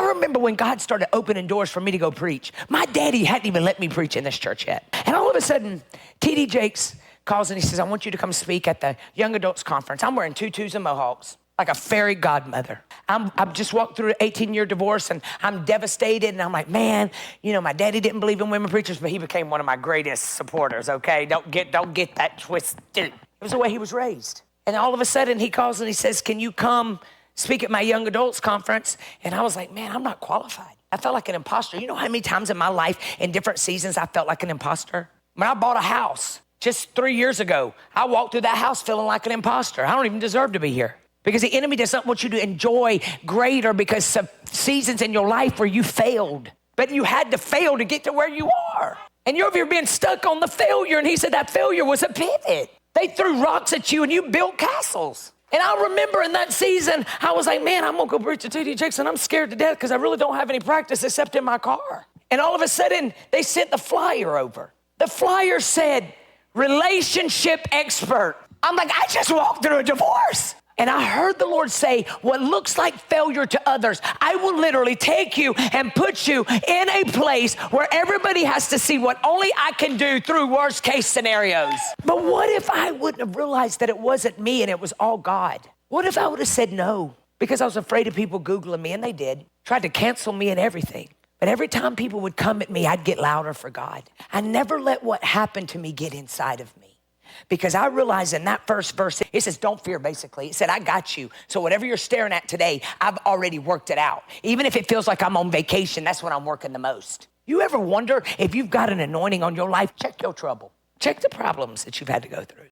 I remember when God started opening doors for me to go preach. My daddy hadn't even let me preach in this church yet. And all of a sudden, T.D. Jakes calls and he says, I want you to come speak at the Young Adults Conference. I'm wearing tutus and mohawks, like a fairy godmother. I've just walked through an 18-year divorce and I'm devastated. And I'm like, man, you know, my daddy didn't believe in women preachers, but he became one of my greatest supporters, okay? Don't get that twisted. It was the way he was raised. And all of a sudden he calls and he says, can you come speak at my Young Adults Conference? And I was like, man, I'm not qualified. I felt like an imposter. You know how many times in my life, in different seasons, I felt like an imposter? When I bought a house just 3 years ago, I walked through that house feeling like an imposter. I don't even deserve to be here. Because the enemy does not want you to enjoy greater because some seasons in your life where you failed. But you had to fail to get to where you are. And you're over here being stuck on the failure. And he said that failure was a pivot. They threw rocks at you and you built castles. And I remember in that season, I was like, man, I'm going to go preach to T.D. Jakes and I'm scared to death because I really don't have any practice except in my car. And all of a sudden, they sent the flyer over. The flyer said, relationship expert. I'm like, I just walked through a divorce. And I heard the Lord say, what looks like failure to others, I will literally take you and put you in a place where everybody has to see what only I can do through worst case scenarios. But what if I wouldn't have realized that it wasn't me and it was all God? What if I would have said no? Because I was afraid of people Googling me, and they did. Tried to cancel me and everything. But every time people would come at me, I'd get louder for God. I never let what happened to me get inside of me. Because I realized in that first verse, it says, don't fear, basically. It said, I got you. So whatever you're staring at today, I've already worked it out. Even if it feels like I'm on vacation, that's when I'm working the most. You ever wonder if you've got an anointing on your life? Check your trouble. Check the problems that you've had to go through.